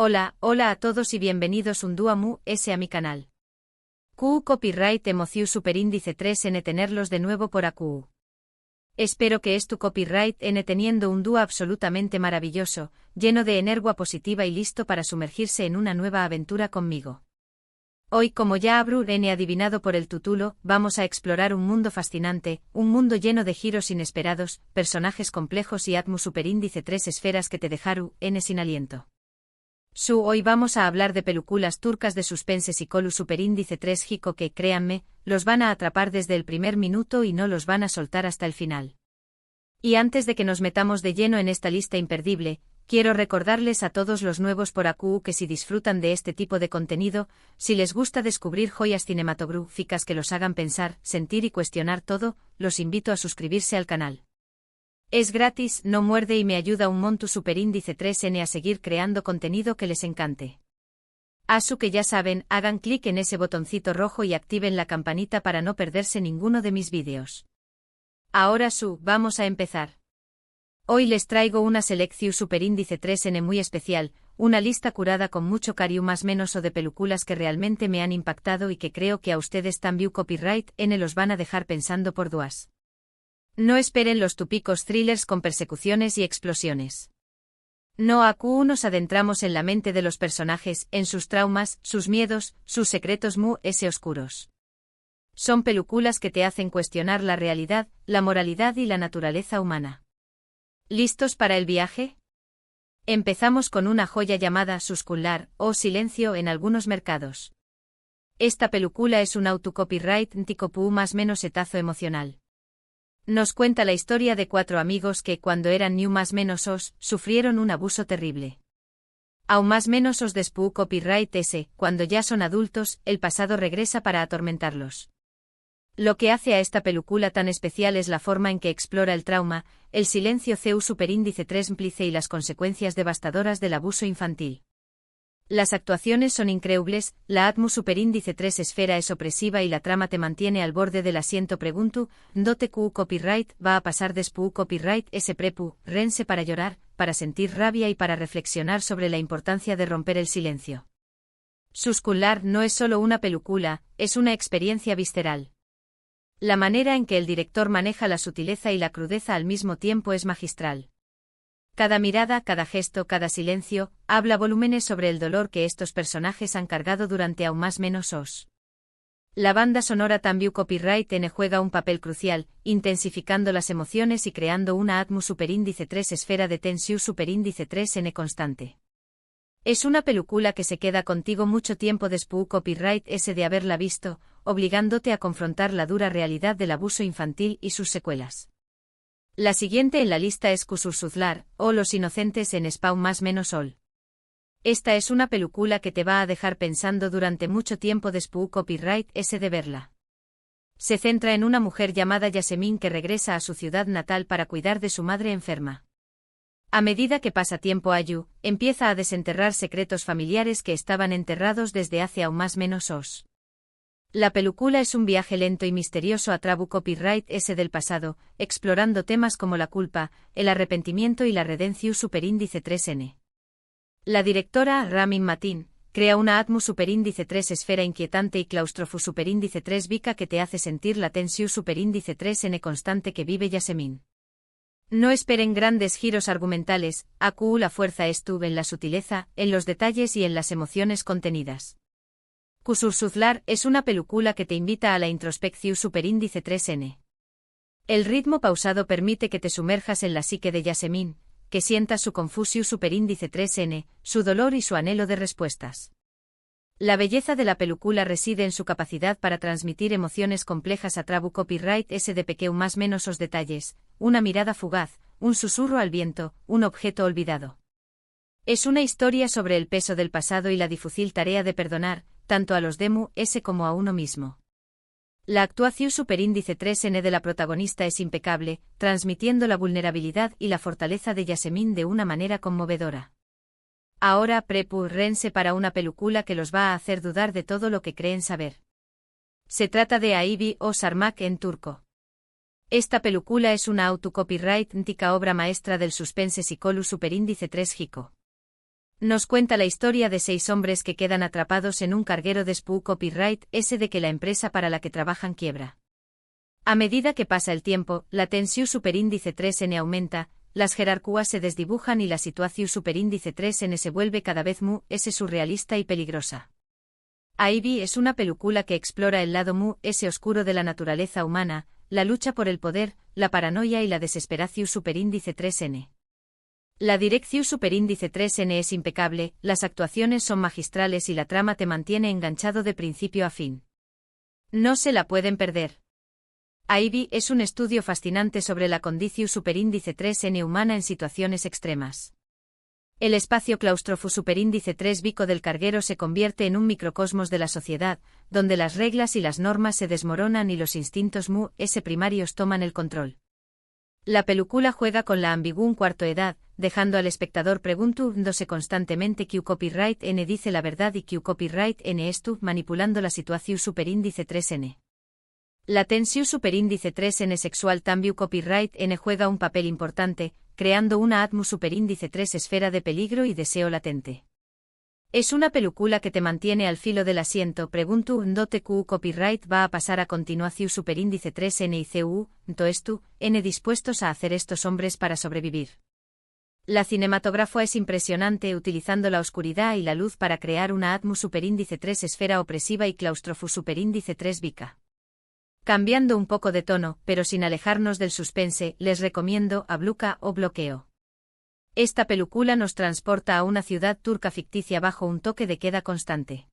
Hola a todos y bienvenidos un día más a mi canal. QU Copyright Emociu Superíndice 3N tenerlos de nuevo por AQU. Espero que tu copyright N teniendo un dúo absolutamente maravilloso, lleno de energía positiva y listo para sumergirse en una nueva aventura conmigo. Hoy, como ya habrán adivinado por el título, vamos a explorar un mundo fascinante, un mundo lleno de giros inesperados, personajes complejos y atmu superíndice 3 esferas que te dejaron sin aliento. Hoy vamos a hablar de películas turcas de suspense psicolu superíndice 3 Jico que, créanme, los van a atrapar desde el primer minuto y no los van a soltar hasta el final. Y antes de que nos metamos de lleno en esta lista imperdible, quiero recordarles a todos los nuevos por AQU que si disfrutan de este tipo de contenido, si les gusta descubrir joyas cinematográficas que los hagan pensar, sentir y cuestionar todo, los invito a suscribirse al canal. Es gratis, no muerde y me ayuda un monto superíndice 3N a seguir creando contenido que les encante. Que ya saben, hagan clic en ese botoncito rojo y activen la campanita para no perderse ninguno de mis vídeos. Ahora vamos a empezar. Hoy les traigo una selección superíndice 3N muy especial, una lista curada con mucho cariño más menos o de películas que realmente me han impactado y que creo que a ustedes también copyright N los van a dejar pensando por duas. No esperen los típicos thrillers con persecuciones y explosiones. No, AQU nos adentramos en la mente de los personajes, en sus traumas, sus miedos, sus secretos oscuros. Son películas que te hacen cuestionar la realidad, la moralidad y la naturaleza humana. ¿Listos para el viaje? Empezamos con una joya llamada Suscullar, o Silencio en algunos mercados. Esta película es un autocopyright nticopu más menos etazo emocional. Nos cuenta la historia de 4 amigos que, cuando eran más menos sufrieron un abuso terrible. Aún más menos después copyright cuando ya son adultos, el pasado regresa para atormentarlos. Lo que hace a esta película tan especial es la forma en que explora el trauma, el silencio CU superíndice 3 implice y las consecuencias devastadoras del abuso infantil. Las actuaciones son increíbles, la atmu superíndice 3 esfera es opresiva y la trama te mantiene al borde del asiento. Pregunto, ¿dónde QU copyright va a pasar después copyright prepu, rense para llorar, para sentir rabia y para reflexionar sobre la importancia de romper el silencio? Suscullar no es solo una película, es una experiencia visceral. La manera en que el director maneja la sutileza y la crudeza al mismo tiempo es magistral. Cada mirada, cada gesto, cada silencio, habla volúmenes sobre el dolor que estos personajes han cargado durante aún más menos La banda sonora también copyright N juega un papel crucial, intensificando las emociones y creando una atmu superíndice 3 esfera de tensión superíndice 3N constante. Es una película que se queda contigo mucho tiempo después copyright de haberla visto, obligándote a confrontar la dura realidad del abuso infantil y sus secuelas. La siguiente en la lista es Kusursuzlar, o Los Inocentes en Spawn más menos All. Esta es una película que te va a dejar pensando durante mucho tiempo después copyright de verla. Se centra en una mujer llamada Yasemin que regresa a su ciudad natal para cuidar de su madre enferma. A medida que pasa tiempo empieza a desenterrar secretos familiares que estaban enterrados desde hace aún más menos La película es un viaje lento y misterioso a través copyright del pasado, explorando temas como la culpa, el arrepentimiento y la redención superíndice 3N. La directora, Ramin Matin, crea una atmu superíndice 3 esfera inquietante y claustrofu superíndice 3 vica que te hace sentir la tensión superíndice 3N constante que vive Yasemin. No esperen grandes giros argumentales, AQU la fuerza estuvo en la sutileza, en los detalles y en las emociones contenidas. Kusursuzlar es una película que te invita a la introspección superíndice 3N. El ritmo pausado permite que te sumerjas en la psique de Yasemin, que sientas su confusión superíndice 3N, su dolor y su anhelo de respuestas. La belleza de la película reside en su capacidad para transmitir emociones complejas a través copyright de pequeño más menos detalles, una mirada fugaz, un susurro al viento, un objeto olvidado. Es una historia sobre el peso del pasado y la difícil tarea de perdonar, tanto a los demu como a uno mismo. La actuación superíndice 3N de la protagonista es impecable, transmitiendo la vulnerabilidad y la fortaleza de Yasemin de una manera conmovedora. Ahora prepárense para una película que los va a hacer dudar de todo lo que creen saber. Se trata de Aibi o Sarmak en turco. Esta película es una autocopyright ntica obra maestra del suspense psicolu superíndice 3 Jico. Nos cuenta la historia de 6 hombres que quedan atrapados en un carguero de SPU Copyright S de que la empresa para la que trabajan quiebra. A medida que pasa el tiempo, la tensión superíndice 3n aumenta, las jerarquías se desdibujan y la situación superíndice 3n se vuelve cada vez más surrealista y peligrosa. Ivy es una película que explora el lado más oscuro de la naturaleza humana, la lucha por el poder, la paranoia y la desesperación superíndice 3n. La dirección superíndice 3n es impecable, las actuaciones son magistrales y la trama te mantiene enganchado de principio a fin. No se la pueden perder. Ivy es un estudio fascinante sobre la condición superíndice 3n humana en situaciones extremas. El espacio claustrofo superíndice 3 bico del carguero se convierte en un microcosmos de la sociedad, donde las reglas y las normas se desmoronan y los instintos primarios toman el control. La película juega con la ambigua cuarto edad, dejando al espectador preguntándose constantemente qué copyright n dice la verdad y qué copyright n esto manipulando la situación superíndice 3n. La tensión superíndice 3n sexual también copyright n juega un papel importante, creando una atmósfera superíndice 3 esfera de peligro y deseo latente. Es una película que te mantiene al filo del asiento preguntándote qué copyright va a pasar a continuación superíndice 3n y cu, esto, n dispuestos a hacer estos hombres para sobrevivir. La cinematografía es impresionante utilizando la oscuridad y la luz para crear una atmósfera superíndice 3 esfera opresiva y claustrofo superíndice 3 bica. Cambiando un poco de tono, pero sin alejarnos del suspense, les recomiendo Abluka o Bloqueo. Esta película nos transporta a una ciudad turca ficticia bajo un toque de queda constante.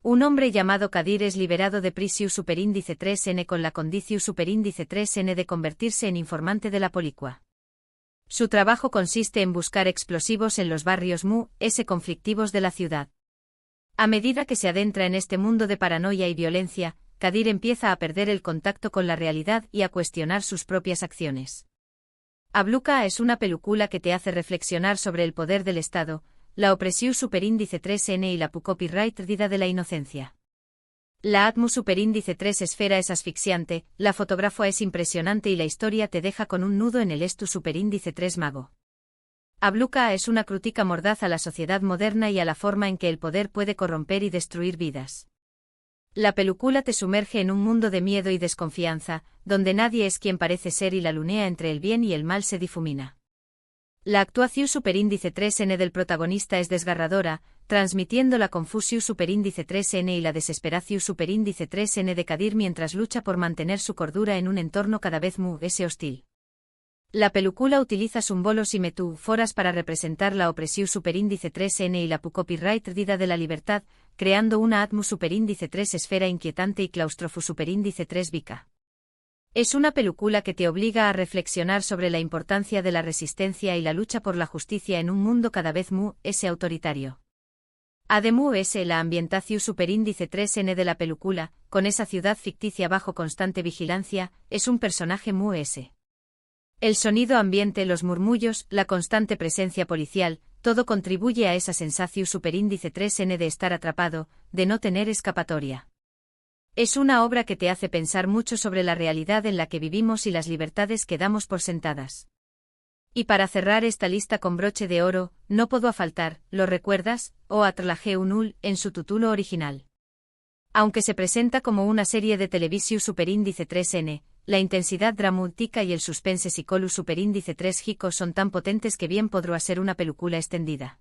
Un hombre llamado Kadir es liberado de prisión superíndice 3n con la condición superíndice 3n de convertirse en informante de la policua. Su trabajo consiste en buscar explosivos en los barrios conflictivos de la ciudad. A medida que se adentra en este mundo de paranoia y violencia, Kadir empieza a perder el contacto con la realidad y a cuestionar sus propias acciones. Abluka es una película que te hace reflexionar sobre el poder del Estado, la opresión superíndice 3n y la copyright vida de la inocencia. La atmósfera superíndice 3 esfera es asfixiante, la fotografía es impresionante y la historia te deja con un nudo en el estu superíndice 3 mago. Abluka es una crítica mordaz a la sociedad moderna y a la forma en que el poder puede corromper y destruir vidas. La película te sumerge en un mundo de miedo y desconfianza, donde nadie es quien parece ser y la línea entre el bien y el mal se difumina. La actuación superíndice 3n del protagonista es desgarradora, transmitiendo la confusión superíndice 3n y la desesperación superíndice 3n de Kadir mientras lucha por mantener su cordura en un entorno cada vez más hostil. La película utiliza símbolos y metáforas para representar la opresión superíndice 3n y la copyright vida de la libertad, creando una atmósfera superíndice 3 esfera inquietante y claustrofo superíndice 3 bica. Es una película que te obliga a reflexionar sobre la importancia de la resistencia y la lucha por la justicia en un mundo cada vez más autoritario. Además, la ambientación superíndice 3n de la película, con esa ciudad ficticia bajo constante vigilancia, es un personaje muy El sonido ambiente, los murmullos, la constante presencia policial, todo contribuye a esa sensación superíndice 3n de estar atrapado, de no tener escapatoria. Es una obra que te hace pensar mucho sobre la realidad en la que vivimos y las libertades que damos por sentadas. Y para cerrar esta lista con broche de oro, no puedo faltar, ¿lo recuerdas? O Atlage en su título original. Aunque se presenta como una serie de televisión superíndice 3n, la intensidad dramática y el suspense psicológico superíndice 3 gico son tan potentes que bien podrá ser una película extendida.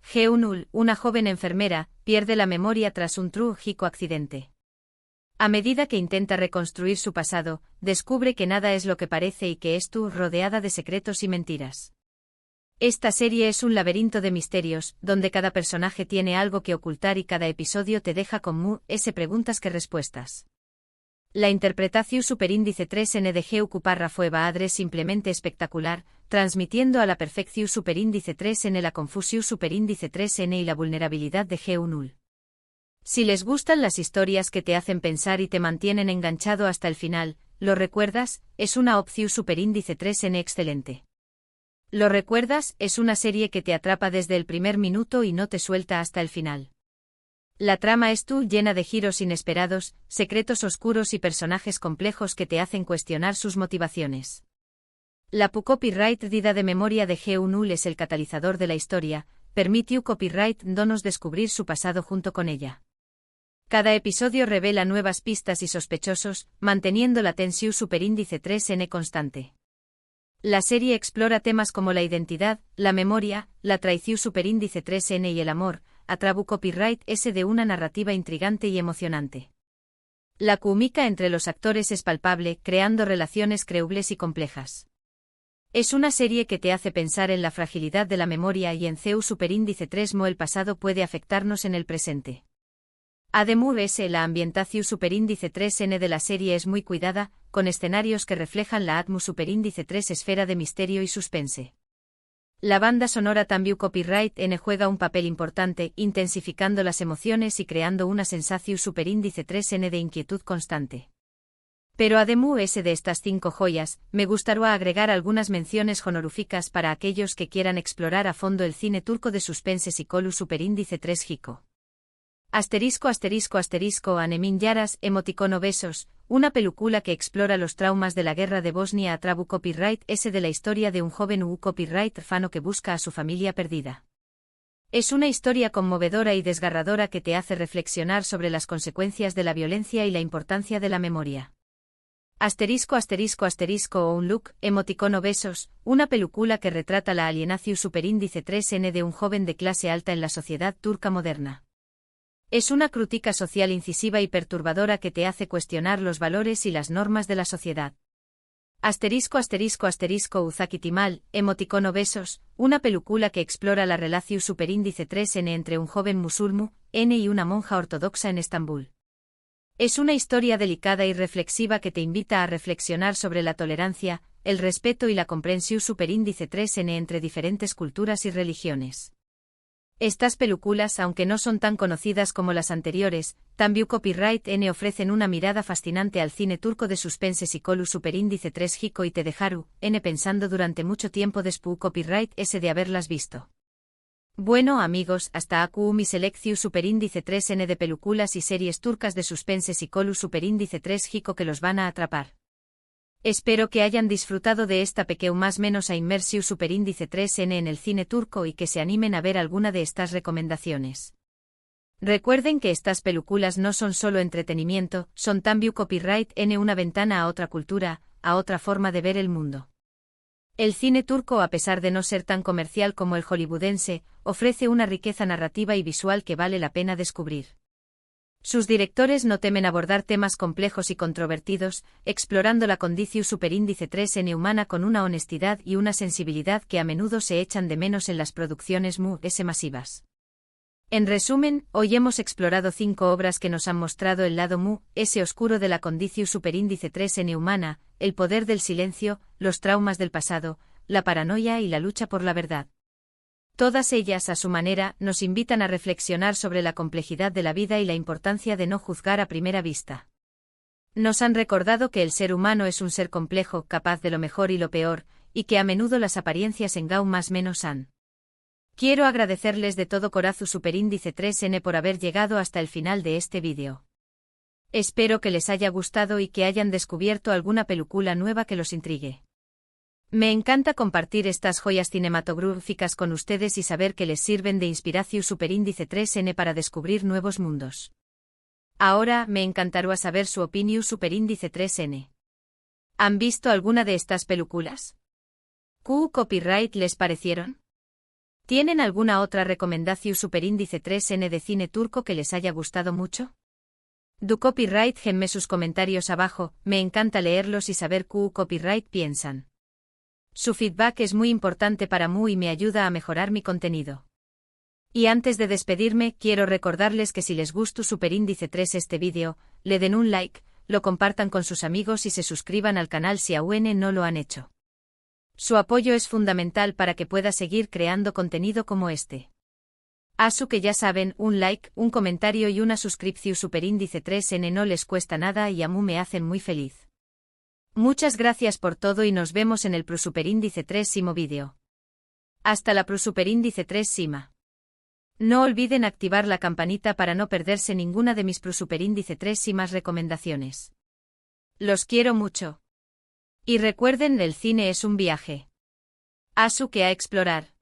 Geunul, una joven enfermera, pierde la memoria tras un trágico accidente. A medida que intenta reconstruir su pasado, descubre que nada es lo que parece y que rodeada de secretos y mentiras. Esta serie es un laberinto de misterios, donde cada personaje tiene algo que ocultar y cada episodio te deja con preguntas que respuestas. La interpretación superíndice 3n de Geuku Parra fue Baadre simplemente espectacular, transmitiendo a la perfección superíndice 3n la confusión superíndice 3n y la vulnerabilidad de Geunul. Si les gustan las historias que te hacen pensar y te mantienen enganchado hasta el final, ¿lo recuerdas? Es una opción superíndice 3n excelente. ¿Lo recuerdas? Es una serie que te atrapa desde el primer minuto y no te suelta hasta el final. La trama es llena de giros inesperados, secretos oscuros y personajes complejos que te hacen cuestionar sus motivaciones. La copyright vida de memoria de Geunul es el catalizador de la historia, permite copyright donos descubrir su pasado junto con ella. Cada episodio revela nuevas pistas y sospechosos, manteniendo la tensión superíndice 3n constante. La serie explora temas como la identidad, la memoria, la traición superíndice 3n y el amor, a través copyright S de una narrativa intrigante y emocionante. La química entre los actores es palpable, creando relaciones creíbles y complejas. Es una serie que te hace pensar en la fragilidad de la memoria y en CU superíndice 3mo el pasado puede afectarnos en el presente. Además, la ambientación superíndice 3n de la serie es muy cuidada, con escenarios que reflejan la atmósfera superíndice 3 esfera de misterio y suspense. La banda sonora también copyright N juega un papel importante, intensificando las emociones y creando una sensación superíndice 3n de inquietud constante. Pero además de estas 5 joyas, me gustaría agregar algunas menciones honoríficas para aquellos que quieran explorar a fondo el cine turco de suspense psicolu superíndice 3 Hiko. Anemin Yaras, emoticono besos, una película que explora los traumas de la guerra de Bosnia a través copyright S de la historia de un joven copyright fano que busca a su familia perdida. Es una historia conmovedora y desgarradora que te hace reflexionar sobre las consecuencias de la violencia y la importancia de la memoria. O un look, emoticono besos, una película que retrata la alienación superíndice 3n de un joven de clase alta en la sociedad turca moderna. Es una crítica social incisiva y perturbadora que te hace cuestionar los valores y las normas de la sociedad. Uzakitimal, emoticono besos, una película que explora la relación superíndice 3n entre un joven musulmán, N y una monja ortodoxa en Estambul. Es una historia delicada y reflexiva que te invita a reflexionar sobre la tolerancia, el respeto y la comprensión superíndice 3n entre diferentes culturas y religiones. Estas películas, aunque no son tan conocidas como las anteriores, también copyright N ofrecen una mirada fascinante al cine turco de suspense psicolu superíndice 3 Hiko y te dejaron, N pensando durante mucho tiempo después copyright S de haberlas visto. Bueno amigos, hasta aquí mi selección superíndice 3n de películas y series turcas de suspense psicolu superíndice 3 Hiko que los van a atrapar. Espero que hayan disfrutado de esta pequeña más menos a inmersión superíndice 3n en el cine turco y que se animen a ver alguna de estas recomendaciones. Recuerden que estas películas no son solo entretenimiento, son también copyright N una ventana a otra cultura, a otra forma de ver el mundo. El cine turco, a pesar de no ser tan comercial como el hollywoodense, ofrece una riqueza narrativa y visual que vale la pena descubrir. Sus directores no temen abordar temas complejos y controvertidos, explorando la condición superíndice 3n humana con una honestidad y una sensibilidad que a menudo se echan de menos en las producciones masivas. En resumen, hoy hemos explorado 5 obras que nos han mostrado el lado oscuro de la condición superíndice 3n humana, el poder del silencio, los traumas del pasado, la paranoia y la lucha por la verdad. Todas ellas, a su manera, nos invitan a reflexionar sobre la complejidad de la vida y la importancia de no juzgar a primera vista. Nos han recordado que el ser humano es un ser complejo, capaz de lo mejor y lo peor, y que a menudo las apariencias engañan más menos han. Quiero agradecerles de todo corazón superíndice 3n por haber llegado hasta el final de este vídeo. Espero que les haya gustado y que hayan descubierto alguna película nueva que los intrigue. Me encanta compartir estas joyas cinematográficas con ustedes y saber que les sirven de inspiración superíndice 3n para descubrir nuevos mundos. Ahora, me encantaría saber su opinión superíndice 3n. ¿Han visto alguna de estas películas? ¿Qué copyright les parecieron? ¿Tienen alguna otra recomendación superíndice 3n de cine turco que les haya gustado mucho? Du copyright genme sus comentarios abajo, me encanta leerlos y saber qué copyright piensan. Su feedback es muy importante para mí y me ayuda a mejorar mi contenido. Y antes de despedirme, quiero recordarles que si les gustó superíndice 3 este vídeo, le den un like, lo compartan con sus amigos y se suscriban al canal si aún no lo han hecho. Su apoyo es fundamental para que pueda seguir creando contenido como este. Asu que ya saben, un like, un comentario y una suscripción superíndice 3n no les cuesta nada y a mí me hacen muy feliz. Muchas gracias por todo y nos vemos en el superíndice 3 vídeo. Hasta la superíndice 3 sima. No olviden activar la campanita para no perderse ninguna de mis superíndice 3 más recomendaciones. Los quiero mucho. Y recuerden, el cine es un viaje. Asu que a explorar.